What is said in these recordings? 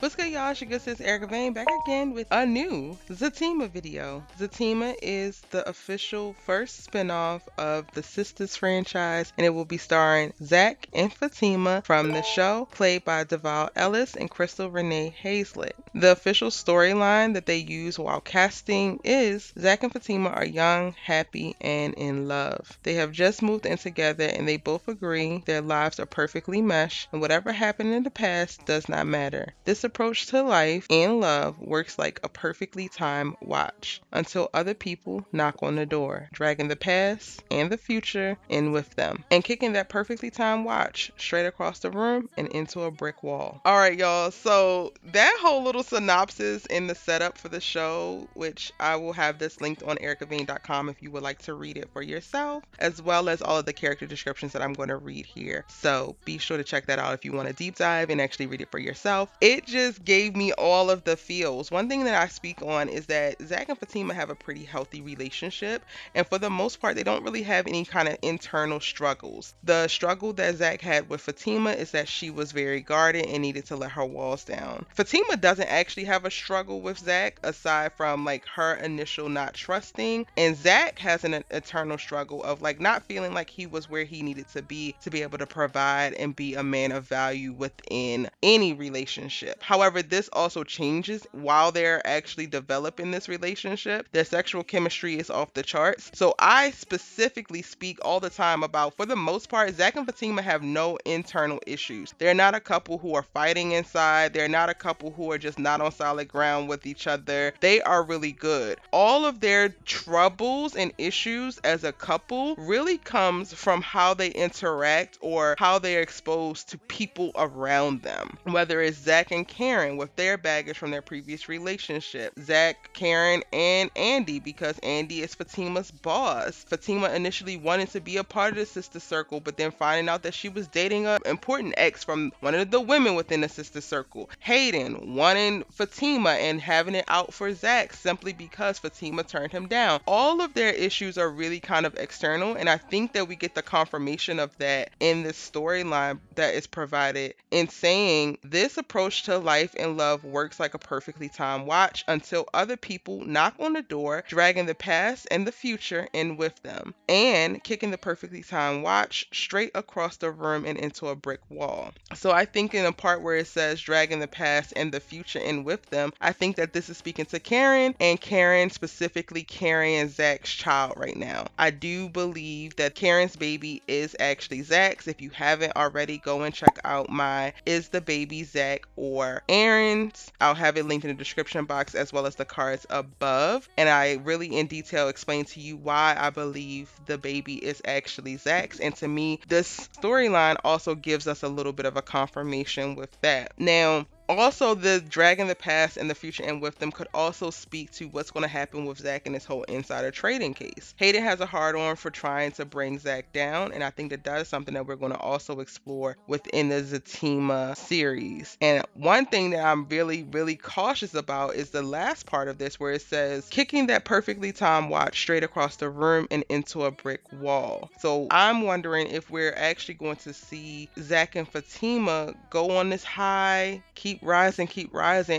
What's good, y'all? It's your good sis Erica Vane back again with a new Zatima video. Zatima is the official first spinoff of the Sistas franchise, and it will be starring Zach and Fatima from the show, played by Devale Ellis and Crystal Renee Hayslett. The official storyline that they use while casting is Zach and Fatima are young, happy, and in love. They have just moved in together, and they both agree their lives are perfectly meshed, and whatever happened in the past does not matter. This approach to life and love works like a perfectly timed watch until other people knock on the door, dragging the past and the future in with them, and kicking that perfectly timed watch straight across the room and into a brick wall. All right, y'all. So that whole little synopsis in the setup for the show, which I will have this linked on ericavane.com if you would like to read it for yourself, as well as all of the character descriptions that I'm going to read here. So be sure to check that out if you want to deep dive and actually read it for yourself. It just gave me all of the feels. One thing that I speak on is that Zach and Fatima have a pretty healthy relationship, and for the most part, they don't really have any kind of internal struggles. The struggle that Zach had with Fatima is that she was very guarded and needed to let her walls down. Fatima doesn't actually have a struggle with Zach aside from like her initial not trusting, and Zach has an eternal struggle of like not feeling like he was where he needed to be able to provide and be a man of value within any relationship. However, this also changes while they're actually developing this relationship. Their sexual chemistry is off the charts. So I specifically speak all the time about, for the most part, Zach and Fatima have no internal issues. They're not a couple who are fighting inside. They're not a couple who are just not on solid ground with each other. They are really good. All of their troubles and issues as a couple really comes from how they interact or how they're exposed to people around them. Whether it's Zach and Karen with their baggage from their previous relationship, Zach, Karen, and Andi, because Andi is Fatima's boss. Fatima initially wanted to be a part of the sister circle, but then finding out that she was dating an important ex from one of the women within the sister circle. Hayden wanting Fatima and having it out for Zach simply because Fatima turned him down. All of their issues are really kind of external, and I think that we get the confirmation of that in this storyline that is provided in saying this approach to life and love works like a perfectly timed watch until other people knock on the door, dragging the past and the future in with them, and kicking the perfectly timed watch straight across the room and into a brick wall. So I think in the part where it says dragging the past and the future in with them, I think that this is speaking to Karen, and Karen specifically carrying Zach's child right now. I do believe that Karen's baby is actually Zach's. If you haven't already, go and check out my Is the Baby Zach or Aaron's. I'll have it linked in the description box as well as the cards above. And I really in detail explain to you why I believe the baby is actually Zach's. And to me, this storyline also gives us a little bit of a confirmation with that. Now, also, the dragging the past and the future in with them could also speak to what's going to happen with Zach and this whole insider trading case. Hayden has a hard on for trying to bring Zach down, and I think that that is something that we're going to also explore within the Zatima series. And one thing that I'm really, really cautious about is the last part of this where it says kicking that perfectly timed watch straight across the room and into a brick wall. So I'm wondering if we're actually going to see Zach and Fatima go on this high, keep rising,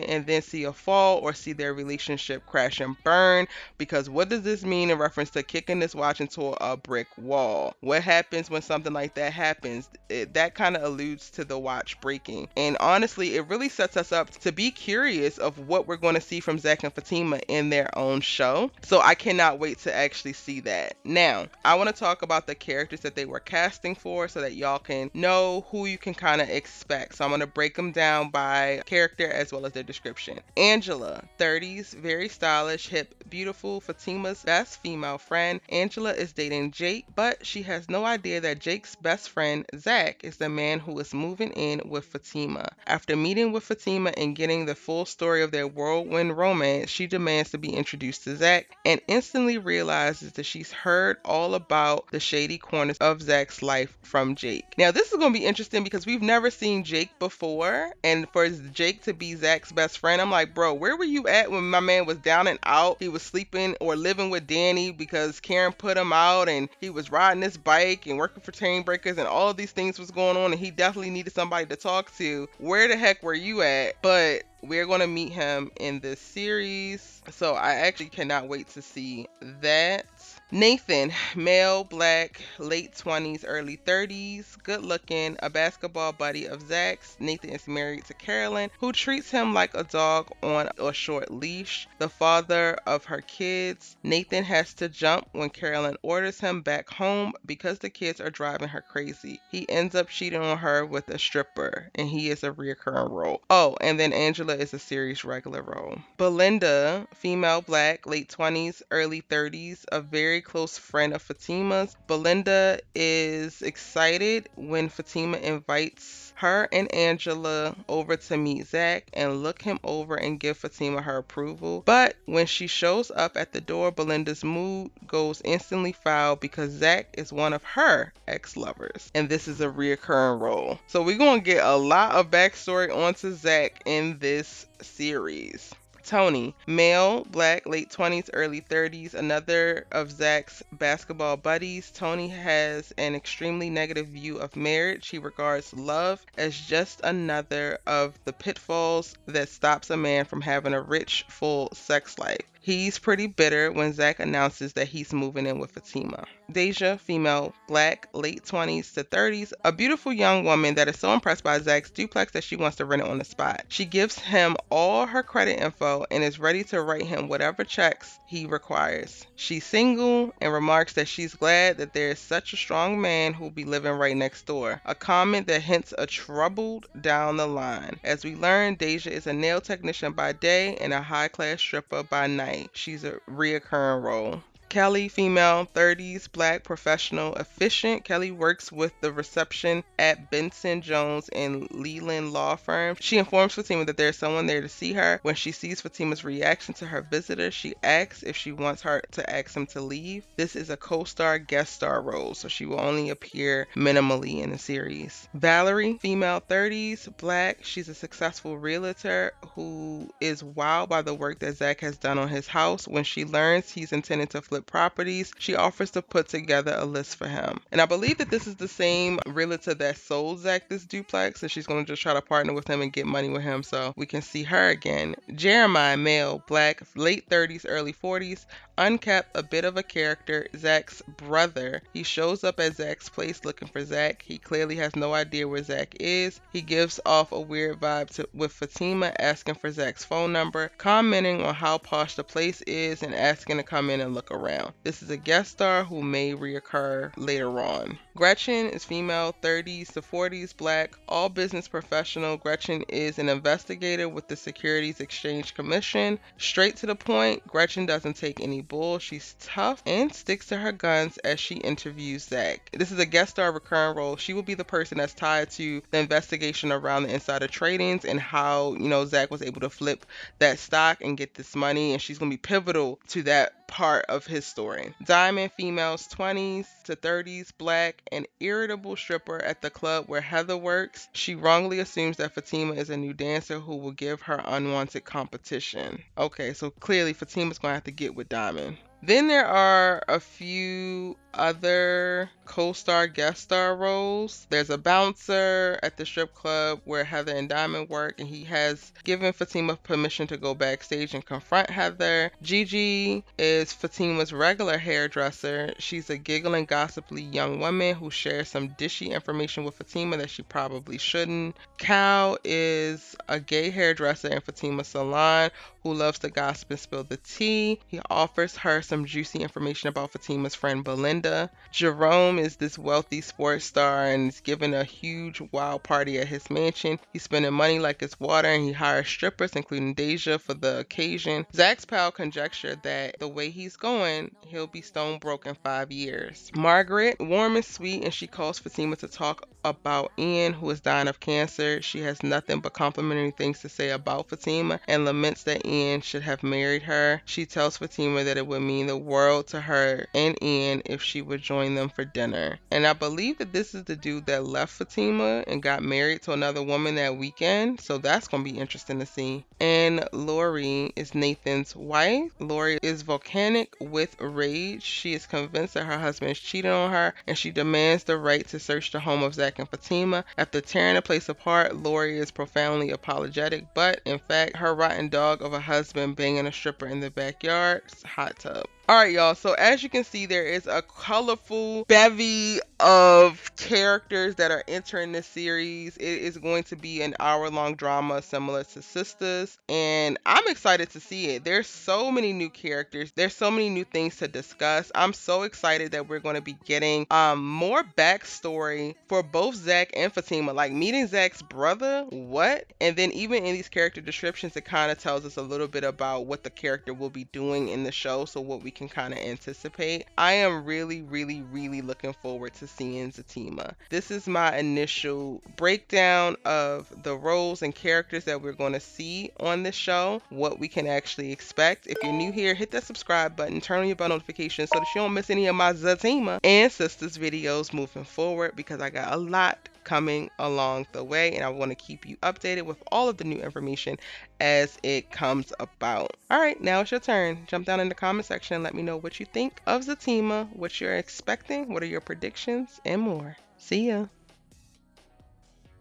and then see a fall or see their relationship crash and burn. Because what does this mean in reference to kicking this watch into a brick wall? What happens when something like that happens? That kind of alludes to the watch breaking. And honestly, it really sets us up to be curious of what we're going to see from Zach and Fatima in their own show. So I cannot wait to actually see that. Now, I want to talk about the characters that they were casting for so that y'all can know who you can kind of expect. So I'm going to break them down by character as well as their description. Angela, 30s, very stylish, hip, beautiful, Fatima's best female friend. Angela is dating Jake, but she has no idea that Jake's best friend, Zach, is the man who is moving in with Fatima. After meeting with Fatima and getting the full story of their whirlwind romance, she demands to be introduced to Zach and instantly realizes that she's heard all about the shady corners of Zach's life from Jake. Now, this is going to be interesting because we've never seen Jake before, and for Jake to be Zach's best friend, I'm like, bro, where were you at when my man was down and out? He was sleeping or living with Danni because Karen put him out, and he was riding his bike and working for chain breakers, and all of these things was going on, and he definitely needed somebody to talk to. Where the heck were you at? But we're going to meet him in this series. So I actually cannot wait to see that. Nathan, male, black, late 20s, early 30s, good looking, a basketball buddy of Zach's. Nathan is married to Carolyn, who treats him like a dog on a short leash. The father of her kids, Nathan has to jump when Carolyn orders him back home because the kids are driving her crazy. He ends up cheating on her with a stripper, and he is a reoccurring role. Oh, and then Angela is a series regular role. Belinda, female, black, late 20s, early 30s, a very close friend of Fatima's. Belinda is excited when Fatima invites her and Angela over to meet Zach and look him over and give Fatima her approval. But when she shows up at the door, Belinda's mood goes instantly foul because Zach is one of her ex-lovers. And this is a reoccurring role. So we're going to get a lot of backstory onto Zach in this series. Tony, male, black, late 20s, early 30s, another of Zach's basketball buddies. Tony has an extremely negative view of marriage. He regards love as just another of the pitfalls that stops a man from having a rich, full sex life. He's pretty bitter when Zach announces that he's moving in with Fatima. Deja, female, black, late 20s to 30s, a beautiful young woman that is so impressed by Zach's duplex that she wants to rent it on the spot. She gives him all her credit info and is ready to write him whatever checks he requires. She's single and remarks that she's glad that there is such a strong man who'll be living right next door, a comment that hints a troubled down the line. As we learn, Deja is a nail technician by day and a high-class stripper by night. She's a reoccurring role. Kelly, female, 30s, black, professional, efficient. Kelly works with the reception at Benson, Jones, and Leland law firm. She informs Fatima that there's someone there to see her. When she sees Fatima's reaction to her visitor, she asks if she wants her to ask him to leave. This is a co-star guest star role, so she will only appear minimally in the series. Valerie, female, 30s, black. She's a successful realtor who is wowed by the work that Zach has done on his house. When she learns he's intending to flip properties, she offers to put together a list for him. And I believe that this is the same realtor that sold Zach this duplex, and she's going to just try to partner with him and get money with him so we can see her again. Jeremiah, male, black, late 30s, early 40s, unkept, a bit of a character, Zach's brother. He shows up at Zach's place looking for Zach. He clearly has no idea where Zach is. He gives off a weird vibe with Fatima, asking for Zach's phone number, commenting on how posh the place is, and asking to come in and look around. This is a guest star who may reoccur later on. Gretchen is female, 30s to 40s, black, all business professional. Gretchen is an investigator with the Securities Exchange Commission. Straight to the point, Gretchen doesn't take any bull. She's tough and sticks to her guns as she interviews Zach. This is a guest star recurring role. She will be the person that's tied to the investigation around the insider tradings and how, Zach was able to flip that stock and get this money, and she's going to be pivotal to that part of his story. Diamond, females, 20s to 30s, black, an irritable stripper at the club where Heather works. She wrongly assumes that Fatima is a new dancer who will give her unwanted competition. Okay, so clearly Fatima's going to have to get with Diamond. Then there are a few other co-star guest star roles. There's a bouncer at the strip club where Heather and Diamond work, and he has given Fatima permission to go backstage and confront Heather. Gigi is Fatima's regular hairdresser. She's a giggling, gossipy young woman who shares some dishy information with Fatima that she probably shouldn't. Cal is a gay hairdresser in Fatima's salon who loves to gossip and spill the tea. He offers her some juicy information about Fatima's friend Belinda. Jerome is this wealthy sports star and is giving a huge wild party at his mansion. He's spending money like it's water, and he hires strippers, including Deja, for the occasion. Zach's pal conjectured that the way he's going, he'll be stone broke in 5 years. Margaret, warm and sweet, and she calls Fatima to talk about Ian, who is dying of cancer. She has nothing but complimentary things to say about Fatima and laments that Ian should have married her. She tells Fatima that it would mean the world to her and Ian if she would join them for dinner. And I believe that this is the dude that left Fatima and got married to another woman that weekend, so that's going to be interesting to see. And Lori is Nathan's wife. Lori is volcanic with rage. She is convinced that her husband is cheating on her, and she demands the right to search the home of Zach Zach and Fatima. After tearing the place apart, Lori is profoundly apologetic, but in fact, her rotten dog of a husband banging a stripper in the backyard, hot tub. Alright, y'all, so as you can see, there is a colorful bevy of characters that are entering this series. It is going to be an hour-long drama similar to Sistas, and I'm excited to see it. There's so many new characters. There's so many new things to discuss. I'm so excited that we're going to be getting more backstory for both Zach and Fatima. Like, meeting Zach's brother, what? And then even in these character descriptions, it kind of tells us a little bit about what the character will be doing in the show, so what we can kind of anticipate. I am really, really, really looking forward to seeing Zatima. This is my initial breakdown of the roles and characters that we're going to see on this show, what we can actually expect. If you're new here, hit that subscribe button, turn on your bell notifications so that you don't miss any of my Zatima and Sistas videos moving forward, because I got a lot coming along the way, and I want to keep you updated with all of the new information as it comes about. Alright, now it's your turn. Jump down in the comment section and let me know what you think of Zatima, what you're expecting, what are your predictions, and more. See ya!